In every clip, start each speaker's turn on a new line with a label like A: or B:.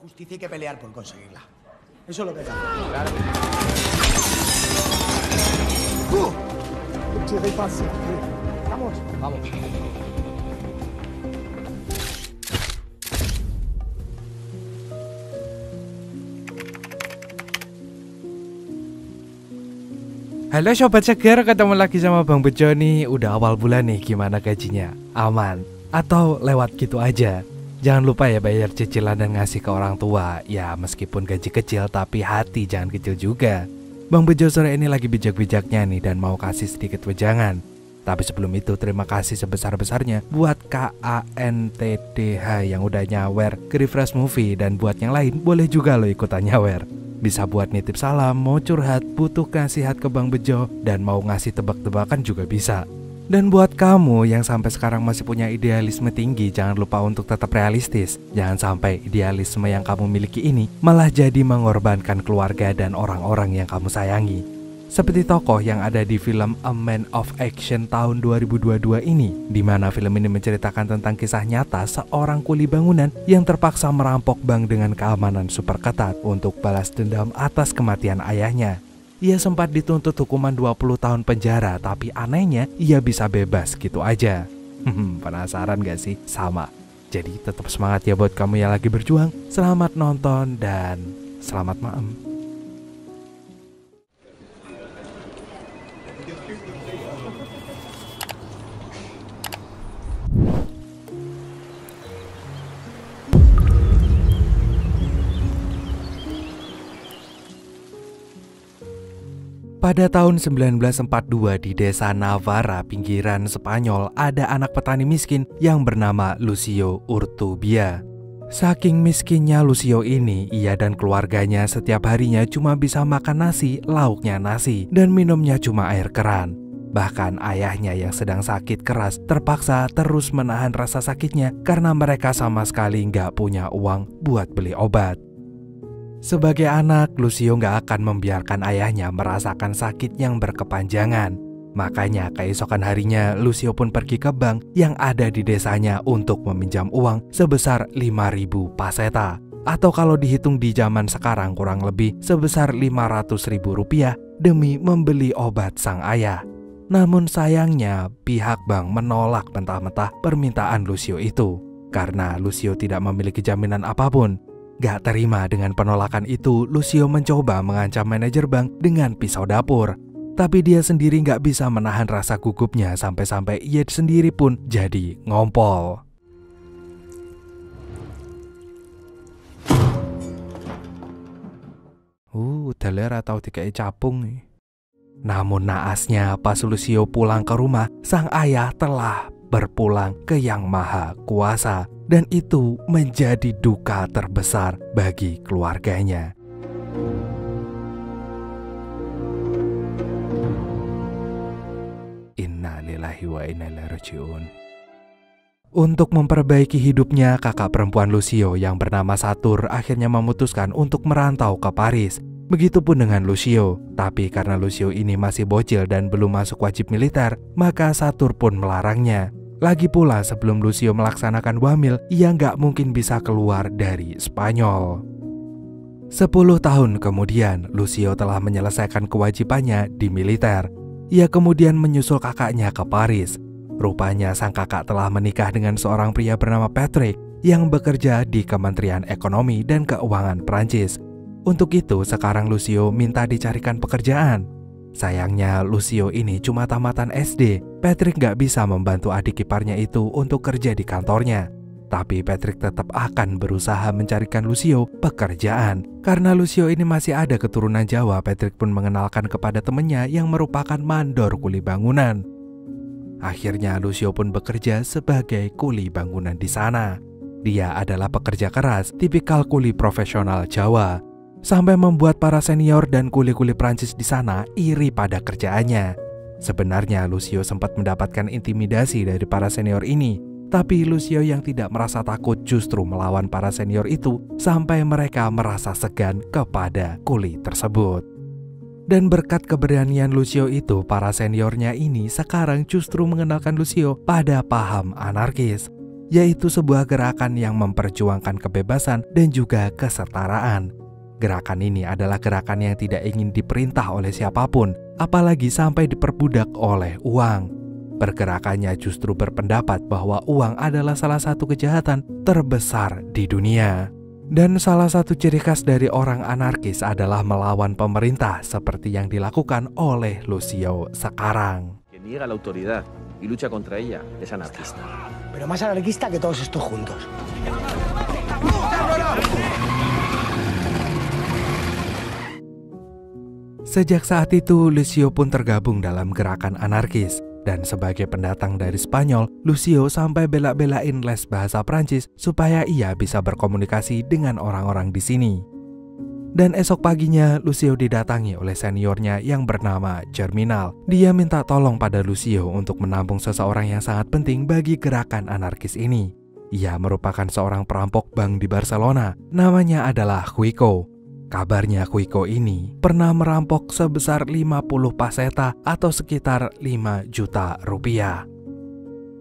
A: justicia hay que pelear por conseguirla. Eso es lo que hay que hacer.
B: Claro que sí.
A: Vamos.
B: Vamos.
C: Halo Sobat Seger, ketemu lagi sama Bang Bejo nih. Udah awal bulan nih, gimana gajinya? Aman? Atau lewat gitu aja? Jangan lupa ya bayar cicilan dan ngasih ke orang tua. Ya meskipun gaji kecil tapi hati jangan kecil juga. Bang Bejo sore ini lagi bijak-bijaknya nih dan mau kasih sedikit wejangan. Tapi sebelum itu terima kasih sebesar-besarnya buat KANTDH yang udah nyawer ke Refresh Movie. Dan buat yang lain boleh juga lo ikutan nyawer. Bisa buat nitip salam, mau curhat, butuh nasihat ke Bang Bejo, dan mau ngasih tebak-tebakan juga bisa. Dan buat kamu yang sampai sekarang masih punya idealisme tinggi, jangan lupa untuk tetap realistis. Jangan sampai idealisme yang kamu miliki ini malah jadi mengorbankan keluarga dan orang-orang yang kamu sayangi. Seperti tokoh yang ada di film A Man of Action tahun 2022 ini, di mana film ini menceritakan tentang kisah nyata seorang kuli bangunan yang terpaksa merampok bank dengan keamanan super ketat untuk balas dendam atas kematian ayahnya. Ia sempat dituntut hukuman 20 tahun penjara, tapi anehnya ia bisa bebas gitu aja. Penasaran gak sih? Sama. Jadi tetap semangat ya buat kamu yang lagi berjuang. Selamat nonton dan selamat malam. Pada tahun 1942 di desa Navarra, pinggiran Spanyol, ada anak petani miskin yang bernama Lucio Urtubia. Saking miskinnya Lucio ini, ia dan keluarganya setiap harinya cuma bisa makan nasi, lauknya nasi, dan minumnya cuma air keran. Bahkan ayahnya yang sedang sakit keras terpaksa terus menahan rasa sakitnya karena mereka sama sekali nggak punya uang buat beli obat. Sebagai anak, Lucio nggak akan membiarkan ayahnya merasakan sakit yang berkepanjangan. Makanya keesokan harinya, Lucio pun pergi ke bank yang ada di desanya untuk meminjam uang sebesar 5.000 paseta. Atau kalau dihitung di zaman sekarang kurang lebih sebesar 500.000 rupiah demi membeli obat sang ayah. Namun sayangnya, pihak bank menolak mentah-mentah permintaan Lucio itu. Karena Lucio tidak memiliki jaminan apapun. Gak terima dengan penolakan itu, Lucio mencoba mengancam manajer bank dengan pisau dapur. Tapi dia sendiri gak bisa menahan rasa gugupnya sampai-sampai ia sendiri pun jadi ngompol. Teler atau dikai capung nih. Namun naasnya pas Lucio pulang ke rumah, sang ayah telah berpulang ke Yang Maha Kuasa. Dan itu menjadi duka terbesar bagi keluarganya. Innalillahi wa inna ilaihi raji'un. Untuk memperbaiki hidupnya, kakak perempuan Lucio yang bernama Satur akhirnya memutuskan untuk merantau ke Paris. Begitupun dengan Lucio. Tapi karena Lucio ini masih bocil dan belum masuk wajib militer, maka Satur pun melarangnya. Lagi pula sebelum Lucio melaksanakan wamil, ia nggak mungkin bisa keluar dari Spanyol. 10 tahun kemudian, Lucio telah menyelesaikan kewajibannya di militer. Ia kemudian menyusul kakaknya ke Paris. Rupanya sang kakak telah menikah dengan seorang pria bernama Patrick yang bekerja di Kementerian Ekonomi dan Keuangan Prancis. Untuk itu sekarang Lucio minta dicarikan pekerjaan. Sayangnya Lucio ini cuma tamatan SD. Patrick gak bisa membantu adik iparnya itu untuk kerja di kantornya. Tapi Patrick tetap akan berusaha mencarikan Lucio pekerjaan. Karena Lucio ini masih ada keturunan Jawa, Patrick pun mengenalkan kepada temannya yang merupakan mandor kuli bangunan. Akhirnya Lucio pun bekerja sebagai kuli bangunan di sana. Dia adalah pekerja keras, tipikal kuli profesional Jawa. Sampai membuat para senior dan kuli-kuli Prancis di sana iri pada kerjaannya. Sebenarnya Lucio sempat mendapatkan intimidasi dari para senior ini, tapi Lucio yang tidak merasa takut justru melawan para senior itu sampai mereka merasa segan kepada kuli tersebut. Dan berkat keberanian Lucio itu, para seniornya ini sekarang justru mengenalkan Lucio pada paham anarkis. yaitu sebuah gerakan yang memperjuangkan kebebasan dan juga kesetaraan. Gerakan ini adalah gerakan yang tidak ingin diperintah oleh siapapun, apalagi sampai diperbudak oleh uang. Pergerakannya justru berpendapat bahwa uang adalah salah satu kejahatan terbesar di dunia. Dan salah satu ciri khas dari orang anarkis adalah melawan pemerintah seperti yang dilakukan oleh Lucio sekarang.
B: Que niega la autoridad y lucha contra ella es anarquista.
A: Pero más anarquista que todos estos juntos.
C: Sejak saat itu, Lucio pun tergabung dalam gerakan anarkis. Dan sebagai pendatang dari Spanyol, Lucio sampai bela-belain les bahasa Prancis supaya ia bisa berkomunikasi dengan orang-orang di sini. Dan esok paginya, Lucio didatangi oleh seniornya yang bernama Germinal. Dia minta tolong pada Lucio untuk menampung seseorang yang sangat penting bagi gerakan anarkis ini. Ia merupakan seorang perampok bank di Barcelona. Namanya adalah Quico. Kabarnya Quico ini pernah merampok sebesar 50 paseta atau sekitar 5 juta rupiah.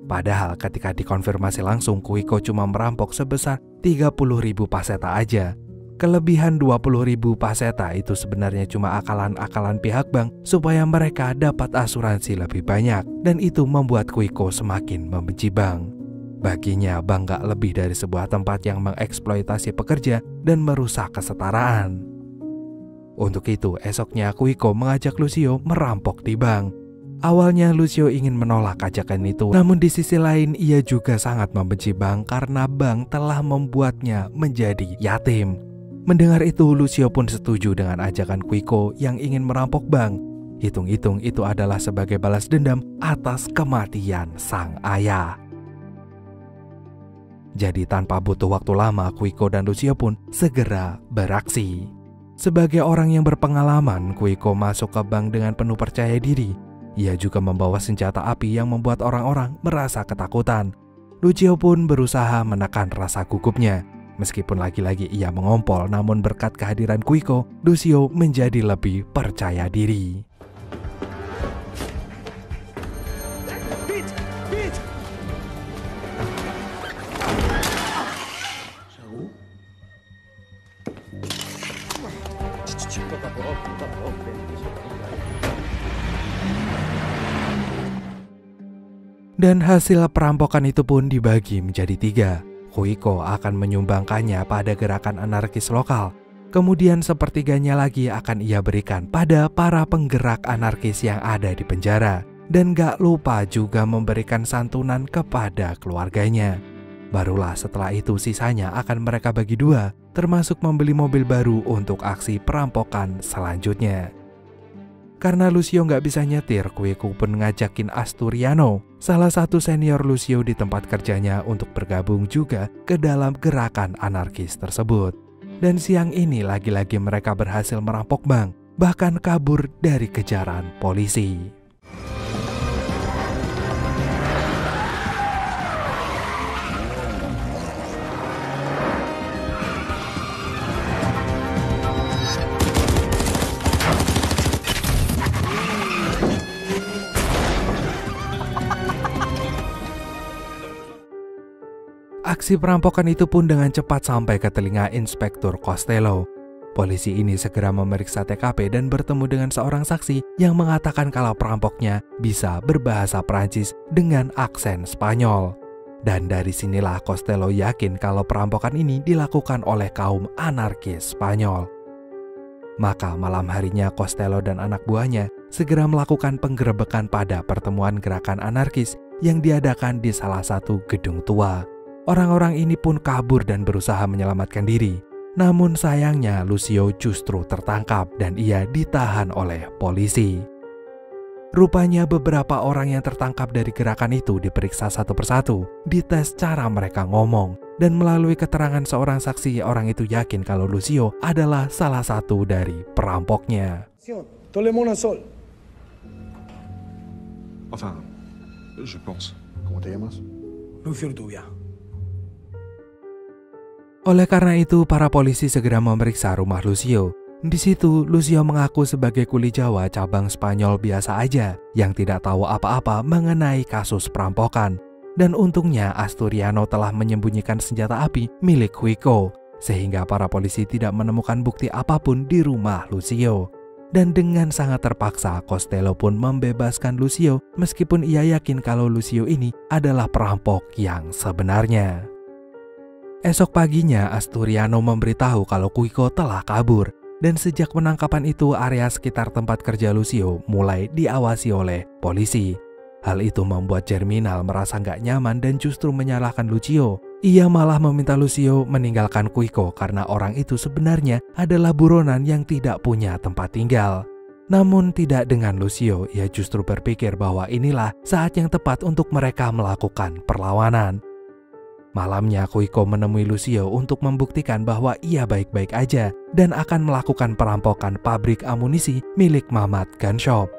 C: Padahal ketika dikonfirmasi langsung, Quico cuma merampok sebesar 30.000 paseta aja. Kelebihan 20.000 paseta itu sebenarnya cuma akalan-akalan pihak bank supaya mereka dapat asuransi lebih banyak, dan itu membuat Quico semakin membenci bank. Baginya, bank gak lebih dari sebuah tempat yang mengeksploitasi pekerja dan merusak kesetaraan. Untuk itu, esoknya Quico mengajak Lucio merampok di bank. Awalnya Lucio ingin menolak ajakan itu, namun di sisi lain ia juga sangat membenci bank karena bank telah membuatnya menjadi yatim. Mendengar itu, Lucio pun setuju dengan ajakan Quico yang ingin merampok bank. Hitung-hitung itu adalah sebagai balas dendam atas kematian sang ayah. Jadi tanpa butuh waktu lama, Quico dan Lucio pun segera beraksi. Sebagai orang yang berpengalaman, Quico masuk ke bank dengan penuh percaya diri. Ia juga membawa senjata api yang membuat orang-orang merasa ketakutan. Lucio pun berusaha menekan rasa gugupnya. Meskipun lagi-lagi ia mengompol, namun berkat kehadiran Quico, Lucio menjadi lebih percaya diri. Dan hasil perampokan itu pun dibagi menjadi 3. Quico akan menyumbangkannya pada gerakan anarkis lokal. Kemudian sepertiganya lagi akan ia berikan pada para penggerak anarkis yang ada di penjara. Dan gak lupa juga memberikan santunan kepada keluarganya. Barulah setelah itu sisanya akan mereka bagi 2, termasuk membeli mobil baru untuk aksi perampokan selanjutnya. Karena Lucio nggak bisa nyetir, Quico pun ngajakin Asturiano, salah satu senior Lucio di tempat kerjanya, untuk bergabung juga ke dalam gerakan anarkis tersebut. Dan siang ini lagi-lagi mereka berhasil merampok bank, bahkan kabur dari kejaran polisi. Aksi perampokan itu pun dengan cepat sampai ke telinga Inspektur Costello. Polisi ini segera memeriksa TKP dan bertemu dengan seorang saksi yang mengatakan kalau perampoknya bisa berbahasa Prancis dengan aksen Spanyol. Dan dari sinilah Costello yakin kalau perampokan ini dilakukan oleh kaum anarkis Spanyol. Maka malam harinya Costello dan anak buahnya segera melakukan penggerebekan pada pertemuan gerakan anarkis yang diadakan di salah satu gedung tua. Orang-orang ini pun kabur dan berusaha menyelamatkan diri. Namun sayangnya Lucio justru tertangkap dan ia ditahan oleh polisi. Rupanya beberapa orang yang tertangkap dari gerakan itu diperiksa satu persatu, dites cara mereka ngomong, dan melalui keterangan seorang saksi, orang itu yakin kalau Lucio adalah salah satu dari perampoknya.
D: Enfin, je pense. Comment te llamas?
A: Lucio Urtubia.
C: Oleh karena itu, para polisi segera memeriksa rumah Lucio. Di situ, Lucio mengaku sebagai kuli Jawa cabang Spanyol biasa aja, yang tidak tahu apa-apa mengenai kasus perampokan. Dan untungnya Asturiano telah menyembunyikan senjata api milik Quico, sehingga para polisi tidak menemukan bukti apapun di rumah Lucio. Dan dengan sangat terpaksa, Costello pun membebaskan Lucio meskipun ia yakin kalau Lucio ini adalah perampok yang sebenarnya. Esok paginya Asturiano memberitahu kalau Quico telah kabur, dan sejak penangkapan itu area sekitar tempat kerja Lucio mulai diawasi oleh polisi. Hal itu membuat Germinal merasa nggak nyaman dan justru menyalahkan Lucio. Ia malah meminta Lucio meninggalkan Quico karena orang itu sebenarnya adalah buronan yang tidak punya tempat tinggal. Namun tidak dengan Lucio, ia justru berpikir bahwa inilah saat yang tepat untuk mereka melakukan perlawanan. Malamnya Quico menemui Lucio untuk membuktikan bahwa ia baik-baik aja dan akan melakukan perampokan pabrik amunisi milik Mamat Gun Shop.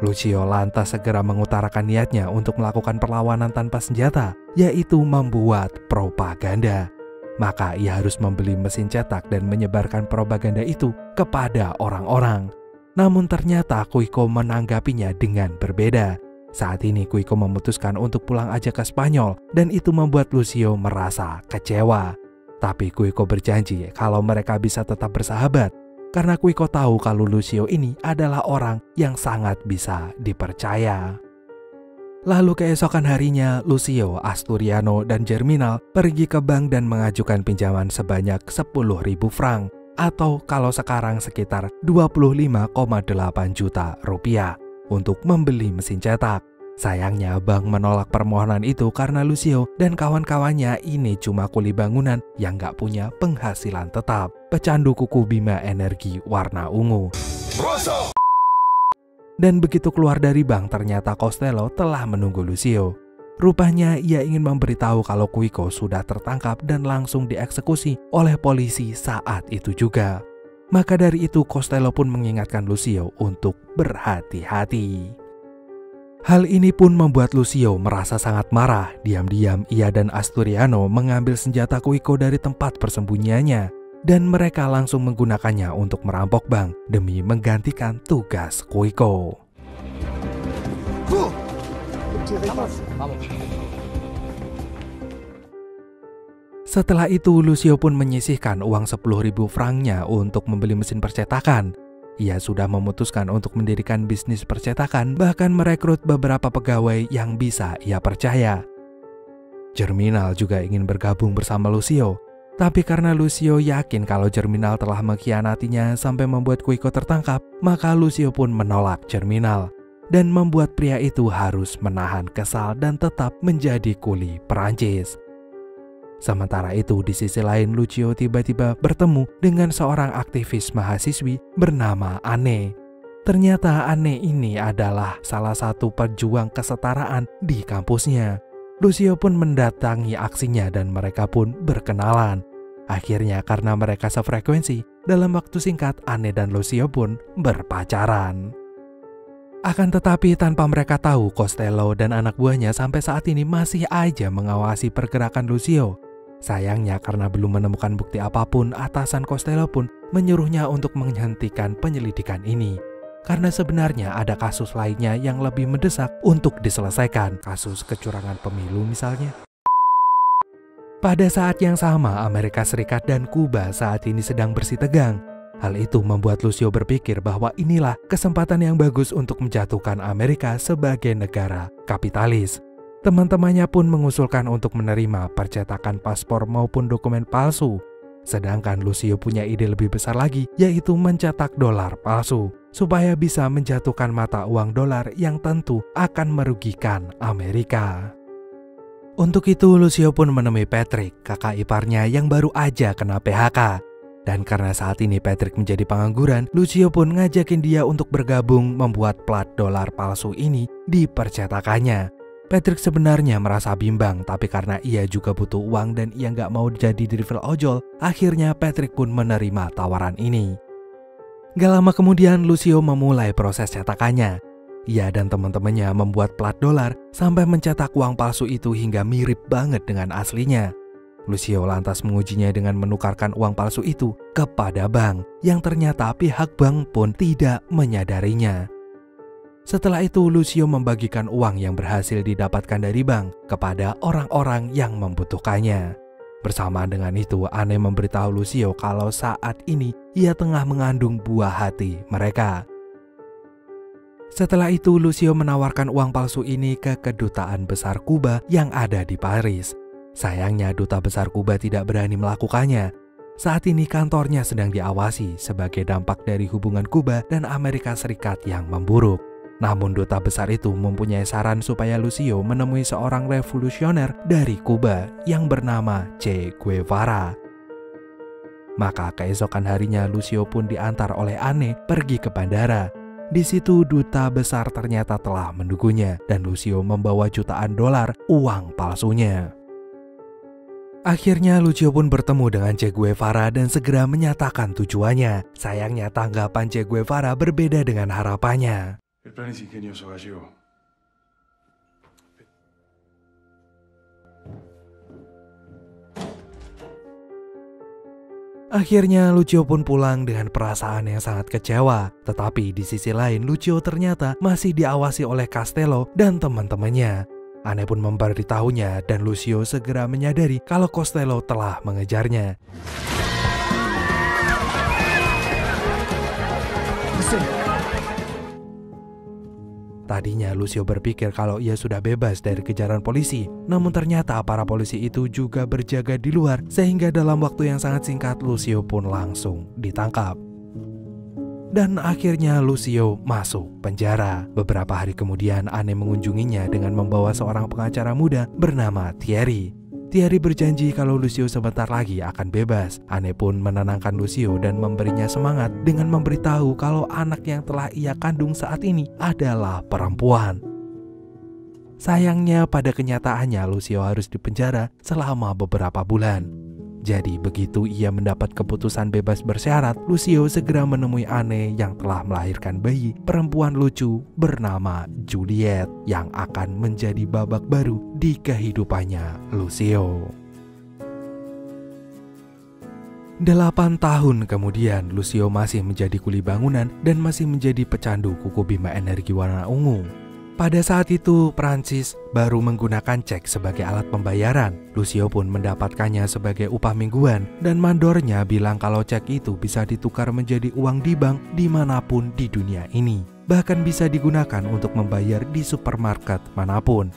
C: Lucio lantas segera mengutarakan niatnya untuk melakukan perlawanan tanpa senjata, yaitu membuat propaganda. Maka ia harus membeli mesin cetak dan menyebarkan propaganda itu kepada orang-orang. Namun ternyata Quico menanggapinya dengan berbeda. Saat ini Quico memutuskan untuk pulang aja ke Spanyol dan itu membuat Lucio merasa kecewa. Tapi Quico berjanji kalau mereka bisa tetap bersahabat. Karena Quico tahu kalau Lucio ini adalah orang yang sangat bisa dipercaya. Lalu keesokan harinya, Lucio, Asturiano, dan Germinal pergi ke bank dan mengajukan pinjaman sebanyak 10.000 franc atau kalau sekarang sekitar 25,8 juta rupiah untuk membeli mesin cetak. Sayangnya bank menolak permohonan itu karena Lucio dan kawan-kawannya ini cuma kuli bangunan yang gak punya penghasilan tetap, pecandu kuku Bima Energi warna ungu. Dan begitu keluar dari bank ternyata Costello telah menunggu Lucio. Rupanya ia ingin memberitahu kalau Quico sudah tertangkap dan langsung dieksekusi oleh polisi saat itu juga. Maka dari itu Costello pun mengingatkan Lucio untuk berhati-hati. Hal ini pun membuat Lucio merasa sangat marah. Diam-diam ia dan Asturiano mengambil senjata Quico dari tempat persembunyiannya dan mereka langsung menggunakannya untuk merampok bank demi menggantikan tugas Quico. Setelah itu Lucio pun menyisihkan uang 10.000 franknya untuk membeli mesin percetakan. Ia sudah memutuskan untuk mendirikan bisnis percetakan, bahkan merekrut beberapa pegawai yang bisa ia percaya. Germinal juga ingin bergabung bersama Lucio, tapi karena Lucio yakin kalau Germinal telah mengkhianatinya sampai membuat Quico tertangkap, maka Lucio pun menolak Germinal dan membuat pria itu harus menahan kesal dan tetap menjadi kuli Perancis. Sementara itu di sisi lain Lucio tiba-tiba bertemu dengan seorang aktivis mahasiswi bernama Anne. Ternyata Anne ini adalah salah satu pejuang kesetaraan di kampusnya. Lucio pun mendatangi aksinya dan mereka pun berkenalan. Akhirnya karena mereka sefrekuensi, dalam waktu singkat Anne dan Lucio pun berpacaran. Akan tetapi tanpa mereka tahu, Costello dan anak buahnya sampai saat ini masih aja mengawasi pergerakan Lucio. Sayangnya karena belum menemukan bukti apapun, atasan Costello pun menyuruhnya untuk menghentikan penyelidikan ini. Karena sebenarnya ada kasus lainnya yang lebih mendesak untuk diselesaikan, kasus kecurangan pemilu misalnya. Pada saat yang sama, Amerika Serikat dan Kuba saat ini sedang bersitegang. Hal itu membuat Lucio berpikir bahwa inilah kesempatan yang bagus untuk menjatuhkan Amerika sebagai negara kapitalis. Teman-temannya pun mengusulkan untuk menerima percetakan paspor maupun dokumen palsu. Sedangkan Lucio punya ide lebih besar lagi, yaitu mencetak dolar palsu, supaya bisa menjatuhkan mata uang dolar yang tentu akan merugikan Amerika. Untuk itu Lucio pun menemui Patrick, kakak iparnya yang baru aja kena PHK. Dan karena saat ini Patrick menjadi pengangguran, Lucio pun ngajakin dia untuk bergabung membuat plat dolar palsu ini di percetakannya. Patrick sebenarnya merasa bimbang, tapi karena ia juga butuh uang dan ia nggak mau jadi driver ojol, akhirnya Patrick pun menerima tawaran ini. Gak lama kemudian Lucio memulai proses cetakannya. Ia dan teman-temannya membuat plat dolar sampai mencetak uang palsu itu hingga mirip banget dengan aslinya. Lucio lantas mengujinya dengan menukarkan uang palsu itu kepada bank, yang ternyata pihak bank pun tidak menyadarinya. Setelah itu Lucio membagikan uang yang berhasil didapatkan dari bank kepada orang-orang yang membutuhkannya. Bersamaan dengan itu, Anne memberitahu Lucio kalau saat ini ia tengah mengandung buah hati mereka. Setelah itu, Lucio menawarkan uang palsu ini ke kedutaan besar Kuba yang ada di Paris. Sayangnya, duta besar Kuba tidak berani melakukannya. Saat ini kantornya sedang diawasi sebagai dampak dari hubungan Kuba dan Amerika Serikat yang memburuk. Namun duta besar itu mempunyai saran supaya Lucio menemui seorang revolusioner dari Kuba yang bernama Che Guevara. Maka keesokan harinya Lucio pun diantar oleh Anne pergi ke bandara. Di situ duta besar ternyata telah menunggunya dan Lucio membawa jutaan dolar uang palsunya. Akhirnya Lucio pun bertemu dengan Che Guevara dan segera menyatakan tujuannya. Sayangnya tanggapan Che Guevara berbeda dengan harapannya.
D: El plan es ingenioso, Gallego.
C: Akhirnya Lucio pun pulang dengan perasaan yang sangat kecewa. Tetapi di sisi lain Lucio ternyata masih diawasi oleh Castello dan teman-temannya. Anne pun memberitahunya dan Lucio segera menyadari kalau Costello telah mengejarnya. Tadinya Lucio berpikir kalau ia sudah bebas dari kejaran polisi, namun ternyata para polisi itu juga berjaga di luar sehingga dalam waktu yang sangat singkat Lucio pun langsung ditangkap. Dan akhirnya Lucio masuk penjara. Beberapa hari kemudian Anne mengunjunginya dengan membawa seorang pengacara muda bernama Thierry. Thierry berjanji kalau Lucio sebentar lagi akan bebas. Anne pun menenangkan Lucio dan memberinya semangat dengan memberitahu kalau anak yang telah ia kandung saat ini adalah perempuan. Sayangnya pada kenyataannya Lucio harus dipenjara selama beberapa bulan. Jadi begitu ia mendapat keputusan bebas bersyarat, Lucio segera menemui Anne yang telah melahirkan bayi perempuan lucu bernama Juliet yang akan menjadi babak baru di kehidupannya Lucio. 8 tahun kemudian Lucio masih menjadi kuli bangunan dan masih menjadi pecandu kuku bima energi warna ungu. Pada saat itu, Prancis baru menggunakan cek sebagai alat pembayaran. Lucio pun mendapatkannya sebagai upah mingguan dan mandornya bilang kalau cek itu bisa ditukar menjadi uang di bank dimanapun di dunia ini. Bahkan bisa digunakan untuk membayar di supermarket manapun.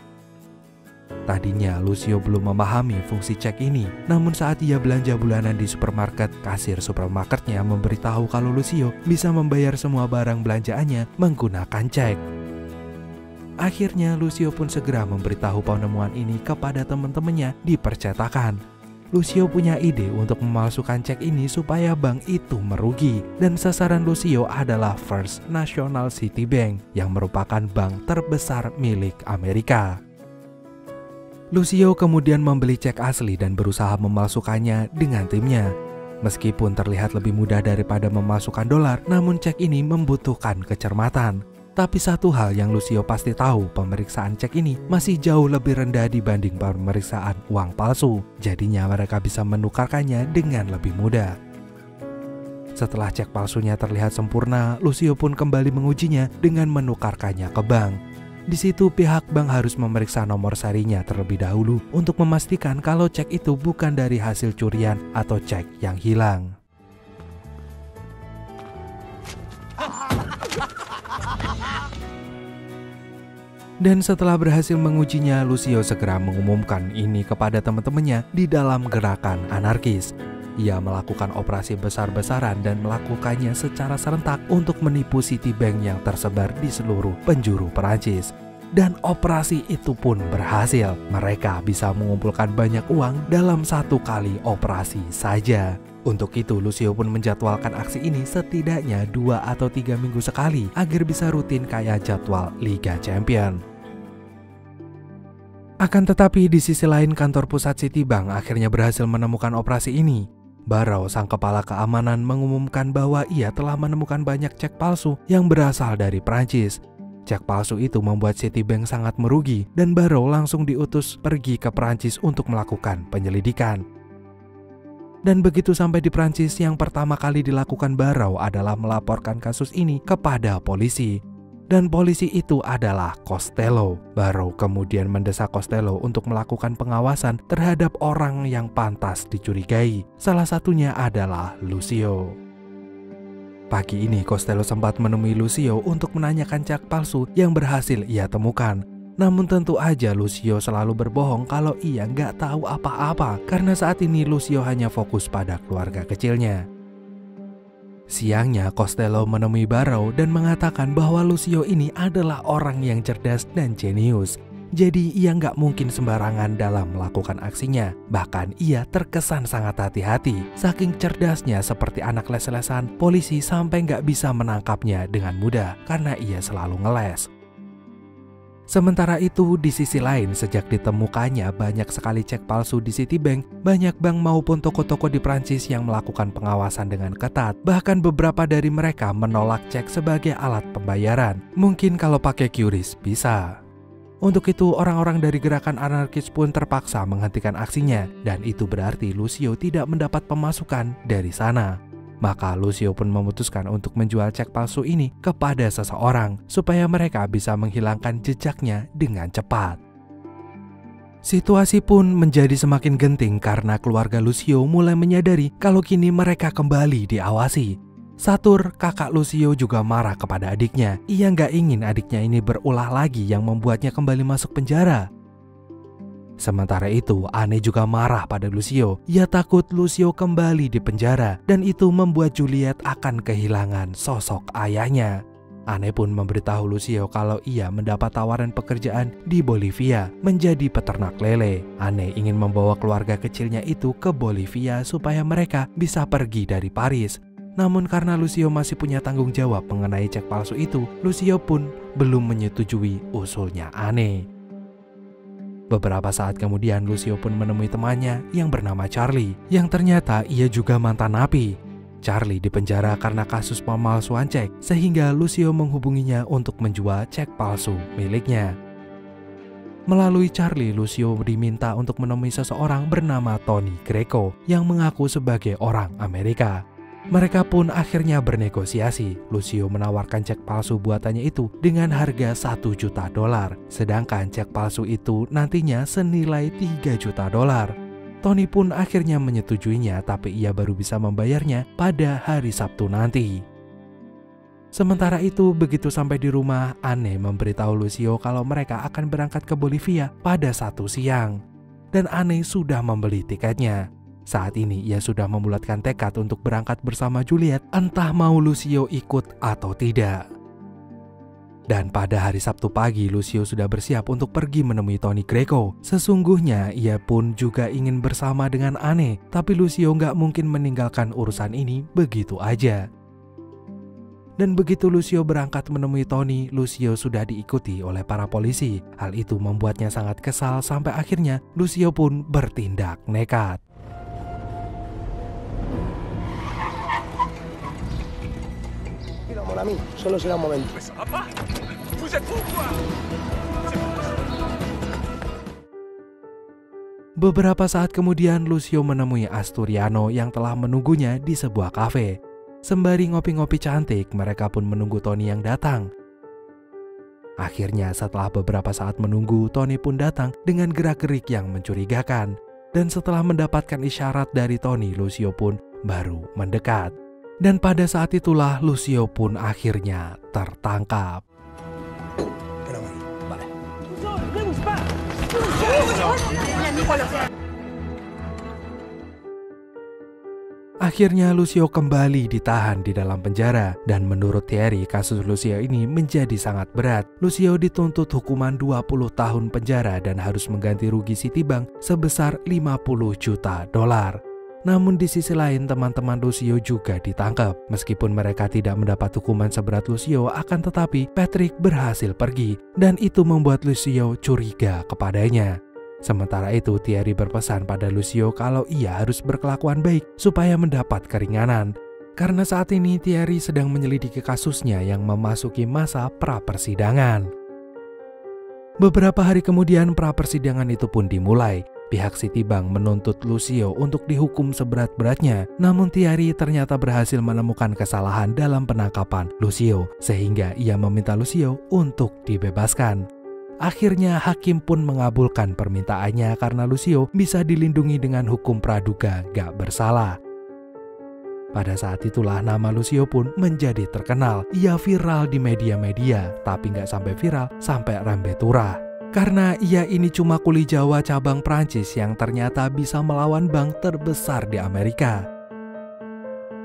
C: Tadinya Lucio belum memahami fungsi cek ini, namun saat ia belanja bulanan di supermarket, kasir supermarketnya memberitahu kalau Lucio bisa membayar semua barang belanjaannya menggunakan cek. Akhirnya Lucio pun segera memberitahu penemuan ini kepada teman-temannya di percetakan. Lucio punya ide untuk memalsukan cek ini supaya bank itu merugi, dan sasaran Lucio adalah First National City Bank yang merupakan bank terbesar milik Amerika. Lucio kemudian membeli cek asli dan berusaha memalsukannya dengan timnya. Meskipun terlihat lebih mudah daripada memasukkan dolar, namun cek ini membutuhkan kecermatan. Tapi satu hal yang Lucio pasti tahu, pemeriksaan cek ini masih jauh lebih rendah dibanding pemeriksaan uang palsu. Jadinya mereka bisa menukarkannya dengan lebih mudah. Setelah cek palsunya terlihat sempurna, Lucio pun kembali mengujinya dengan menukarkannya ke bank. Di situ pihak bank harus memeriksa nomor serinya terlebih dahulu untuk memastikan kalau cek itu bukan dari hasil curian atau cek yang hilang. Dan setelah berhasil mengujinya, Lucio segera mengumumkan ini kepada teman-temannya di dalam gerakan anarkis. Ia melakukan operasi besar-besaran dan melakukannya secara serentak untuk menipu Citibank yang tersebar di seluruh penjuru Perancis. Dan operasi itu pun berhasil. Mereka bisa mengumpulkan banyak uang dalam satu kali operasi saja. Untuk itu Lucio pun menjadwalkan aksi ini setidaknya 2 atau 3 minggu sekali agar bisa rutin kayak jadwal Liga Champion. Akan tetapi di sisi lain kantor pusat Citibank akhirnya berhasil menemukan operasi ini. Barrow, sang kepala keamanan, mengumumkan bahwa ia telah menemukan banyak cek palsu yang berasal dari Prancis. Cek palsu itu membuat Citibank sangat merugi dan Barrow langsung diutus pergi ke Prancis untuk melakukan penyelidikan. Dan begitu sampai di Prancis, yang pertama kali dilakukan Barrow adalah melaporkan kasus ini kepada polisi. Dan polisi itu adalah Costello. Barrow kemudian mendesak Costello untuk melakukan pengawasan terhadap orang yang pantas dicurigai. Salah satunya adalah Lucio. Pagi ini Costello sempat menemui Lucio untuk menanyakan cek palsu yang berhasil ia temukan. Namun tentu aja Lucio selalu berbohong kalau ia nggak tahu apa-apa karena saat ini Lucio hanya fokus pada keluarga kecilnya. Siangnya Costello menemui Barrow dan mengatakan bahwa Lucio ini adalah orang yang cerdas dan jenius. Jadi ia nggak mungkin sembarangan dalam melakukan aksinya. Bahkan ia terkesan sangat hati-hati. Saking cerdasnya seperti anak les-lesan, polisi sampai nggak bisa menangkapnya dengan mudah karena ia selalu ngeles. Sementara itu, di sisi lain, sejak ditemukannya banyak sekali cek palsu di Citibank, banyak bank maupun toko-toko di Prancis yang melakukan pengawasan dengan ketat. Bahkan beberapa dari mereka menolak cek sebagai alat pembayaran. Mungkin kalau pakai QRIS bisa. Untuk itu, orang-orang dari gerakan anarkis pun terpaksa menghentikan aksinya, dan itu berarti Lucio tidak mendapat pemasukan dari sana. Maka Lucio pun memutuskan untuk menjual cek palsu ini kepada seseorang supaya mereka bisa menghilangkan jejaknya dengan cepat. Situasi pun menjadi semakin genting karena keluarga Lucio mulai menyadari kalau kini mereka kembali diawasi. Satur, kakak Lucio juga marah kepada adiknya. Ia nggak ingin adiknya ini berulah lagi yang membuatnya kembali masuk penjara. Sementara itu, Anne juga marah pada Lucio. Ia takut Lucio kembali di penjara dan itu membuat Juliet akan kehilangan sosok ayahnya. Anne pun memberitahu Lucio kalau ia mendapat tawaran pekerjaan di Bolivia menjadi peternak lele. Anne ingin membawa keluarga kecilnya itu ke Bolivia supaya mereka bisa pergi dari Paris. Namun karena Lucio masih punya tanggung jawab mengenai cek palsu itu, Lucio pun belum menyetujui usulnya Anne. Beberapa saat kemudian Lucio pun menemui temannya yang bernama Charlie, yang ternyata ia juga mantan napi. Charlie dipenjara karena kasus pemalsuan cek, sehingga Lucio menghubunginya untuk menjual cek palsu miliknya. Melalui Charlie, Lucio diminta untuk menemui seseorang bernama Tony Greco yang mengaku sebagai orang Amerika. Mereka pun akhirnya bernegosiasi. Lucio menawarkan cek palsu buatannya itu dengan harga $1 juta, sedangkan cek palsu itu nantinya senilai $3 juta. Tony pun akhirnya menyetujuinya, tapi ia baru bisa membayarnya pada hari Sabtu nanti. Sementara itu, begitu sampai di rumah, Anne memberitahu Lucio kalau mereka akan berangkat ke Bolivia pada 1 siang. Dan Anne sudah membeli tiketnya. Saat ini ia sudah membulatkan tekad untuk berangkat bersama Juliet, entah mau Lucio ikut atau tidak. Dan pada hari Sabtu pagi, Lucio sudah bersiap untuk pergi menemui Tony Greco. Sesungguhnya ia pun juga ingin bersama dengan Anne, tapi Lucio nggak mungkin meninggalkan urusan ini begitu aja. Dan begitu Lucio berangkat menemui Tony, Lucio sudah diikuti oleh para polisi. Hal itu membuatnya sangat kesal sampai akhirnya Lucio pun bertindak nekat.
A: Mon ami, solo será un momento.
C: Beberapa saat kemudian Lucio menemui Asturiano yang telah menunggunya di sebuah kafe. Sembari ngopi-ngopi cantik, mereka pun menunggu Tony yang datang. Akhirnya setelah beberapa saat menunggu, Tony pun datang dengan gerak-gerik yang mencurigakan. Dan setelah mendapatkan isyarat dari Tony, Lucio pun baru mendekat. Dan pada saat itulah Lucio pun akhirnya tertangkap. Akhirnya Lucio kembali ditahan di dalam penjara. Dan menurut Thierry, kasus Lucio ini menjadi sangat berat. Lucio dituntut hukuman 20 tahun penjara dan harus mengganti rugi Citibank sebesar $50 juta. Namun di sisi lain, teman-teman Lucio juga ditangkap. Meskipun mereka tidak mendapat hukuman seberat Lucio, akan tetapi Patrick berhasil pergi. Dan itu membuat Lucio curiga kepadanya. Sementara itu, Thierry berpesan pada Lucio kalau ia harus berkelakuan baik supaya mendapat keringanan. Karena saat ini Thierry sedang menyelidiki kasusnya yang memasuki masa pra-persidangan. Beberapa hari kemudian pra-persidangan itu pun dimulai. pihak Citibank menuntut Lucio untuk dihukum seberat-beratnya. Namun Thierry ternyata berhasil menemukan kesalahan dalam penangkapan Lucio, sehingga ia meminta Lucio untuk dibebaskan. Akhirnya hakim pun mengabulkan permintaannya karena Lucio bisa dilindungi dengan hukum praduga gak bersalah. Pada saat itulah nama Lucio pun menjadi terkenal. Ia viral di media-media, tapi gak sampai viral sampai Rembe Tura. Karena ia ini cuma kuli Jawa cabang Prancis yang ternyata bisa melawan bank terbesar di Amerika.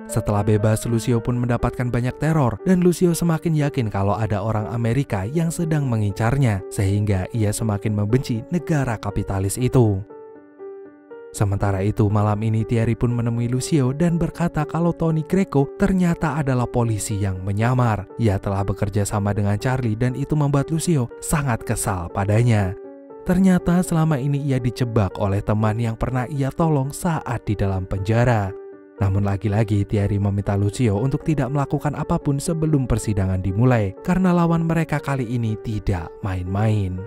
C: Setelah bebas, Lucio pun mendapatkan banyak teror dan Lucio semakin yakin kalau ada orang Amerika yang sedang mengincarnya, sehingga ia semakin membenci negara kapitalis itu. Sementara itu, malam ini Thierry pun menemui Lucio dan berkata kalau Tony Greco ternyata adalah polisi yang menyamar. Ia telah bekerja sama dengan Charlie dan itu membuat Lucio sangat kesal padanya. Ternyata selama ini ia dijebak oleh teman yang pernah ia tolong saat di dalam penjara. Namun lagi-lagi Thierry meminta Lucio untuk tidak melakukan apapun sebelum persidangan dimulai karena lawan mereka kali ini tidak main-main.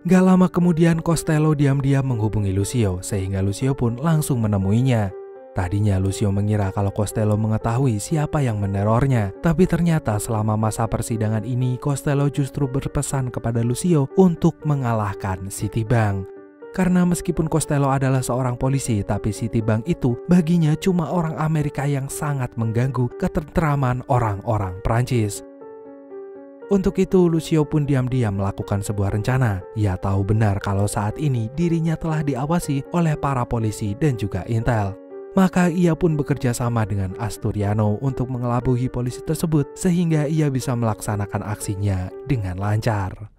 C: Gak lama kemudian Costello diam-diam menghubungi Lucio sehingga Lucio pun langsung menemuinya. Tadinya Lucio mengira kalau Costello mengetahui siapa yang menerornya, tapi ternyata selama masa persidangan ini Costello justru berpesan kepada Lucio untuk mengalahkan Citibank. Karena meskipun Costello adalah seorang polisi, tapi Citibank itu baginya cuma orang Amerika yang sangat mengganggu ketentraman orang-orang Prancis. Untuk itu Lucio pun diam-diam melakukan sebuah rencana. Ia tahu benar kalau saat ini dirinya telah diawasi oleh para polisi dan juga intel. Maka ia pun bekerja sama dengan Asturiano untuk mengelabui polisi tersebut sehingga ia bisa melaksanakan aksinya dengan lancar.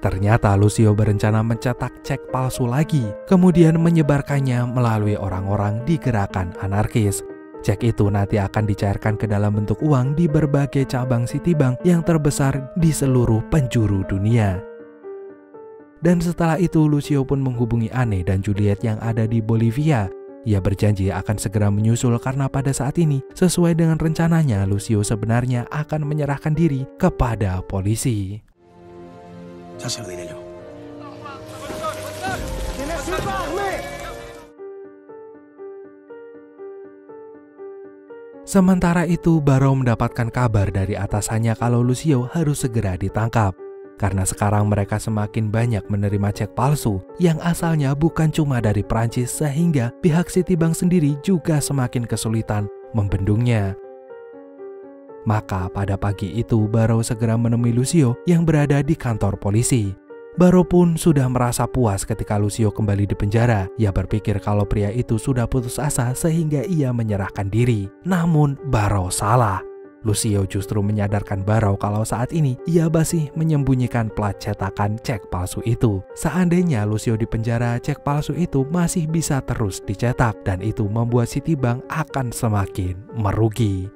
C: Ternyata Lucio berencana mencetak cek palsu lagi, kemudian menyebarkannya melalui orang-orang di gerakan anarkis. Cek itu nanti akan dicairkan ke dalam bentuk uang di berbagai cabang Citibank yang terbesar di seluruh penjuru dunia. Dan setelah itu Lucio pun menghubungi Anne dan Juliet yang ada di Bolivia. Ia berjanji akan segera menyusul karena pada saat ini, sesuai dengan rencananya, Lucio sebenarnya akan menyerahkan diri kepada polisi.
A: Ya se lo diré yo. ¡Tienes que pagarme!
C: Sementara itu, Barrow mendapatkan kabar dari atasannya kalau Lucio harus segera ditangkap. Karena sekarang mereka semakin banyak menerima cek palsu yang asalnya bukan cuma dari Prancis sehingga pihak Citibank sendiri juga semakin kesulitan membendungnya. Maka pada pagi itu Barrow segera menemui Lucio yang berada di kantor polisi. Barrow pun sudah merasa puas ketika Lucio kembali di penjara. Ia berpikir kalau pria itu sudah putus asa sehingga ia menyerahkan diri. Namun Barrow salah. Lucio justru menyadarkan Barrow kalau saat ini ia masih menyembunyikan plat cetakan cek palsu itu. Seandainya Lucio di penjara, cek palsu itu masih bisa terus dicetak dan itu membuat Citibank akan semakin merugi.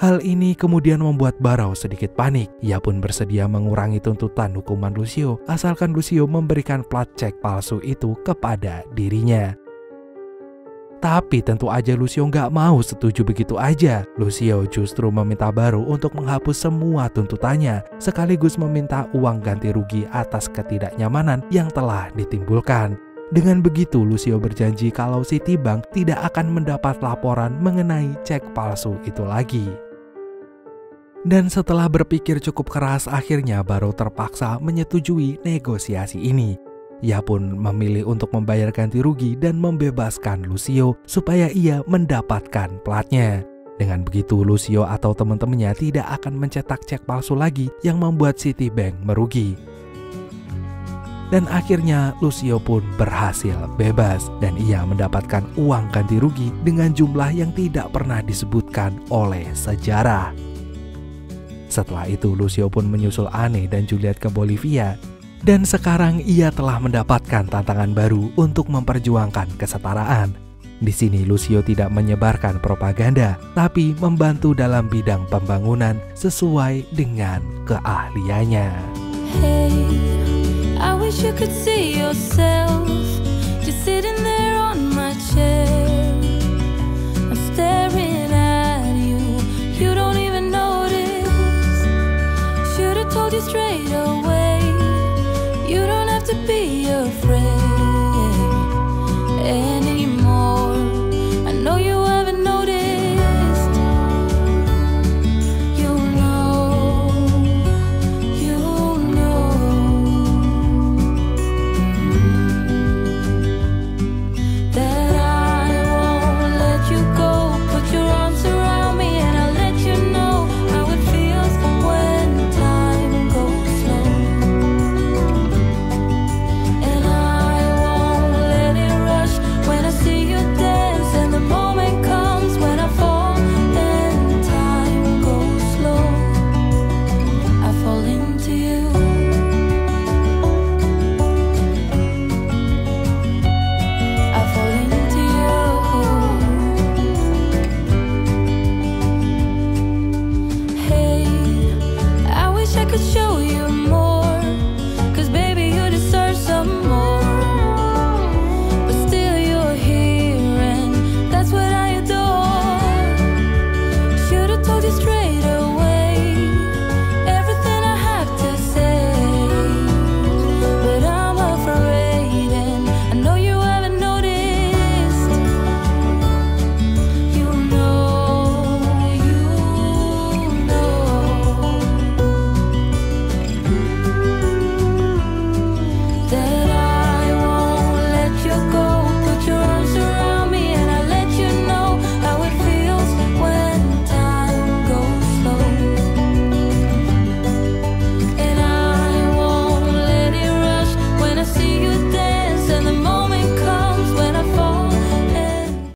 C: Hal ini kemudian membuat Barrow sedikit panik. Ia pun bersedia mengurangi tuntutan hukuman Lucio asalkan Lucio memberikan plat cek palsu itu kepada dirinya. Tapi tentu aja Lucio nggak mau setuju begitu aja. Lucio justru meminta Barrow untuk menghapus semua tuntutannya, sekaligus meminta uang ganti rugi atas ketidaknyamanan yang telah ditimbulkan. Dengan begitu, Lucio berjanji kalau Citibank tidak akan mendapat laporan mengenai cek palsu itu lagi. Dan setelah berpikir cukup keras, akhirnya Barrow terpaksa menyetujui negosiasi ini. Ia pun memilih untuk membayar ganti rugi dan membebaskan Lucio supaya ia mendapatkan platnya. Dengan begitu, Lucio atau teman-temannya tidak akan mencetak cek palsu lagi yang membuat Citibank merugi. Dan akhirnya Lucio pun berhasil bebas dan ia mendapatkan uang ganti rugi dengan jumlah yang tidak pernah disebutkan oleh sejarah. Setelah itu Lucio pun menyusul Anne dan Juliet ke Bolivia. Dan sekarang ia telah mendapatkan tantangan baru untuk memperjuangkan kesetaraan. Di sini Lucio tidak menyebarkan propaganda, tapi membantu dalam bidang pembangunan sesuai dengan keahliannya.
E: Hey, I wish you could see yourself just sitting there on my chair. I'm staring afraid of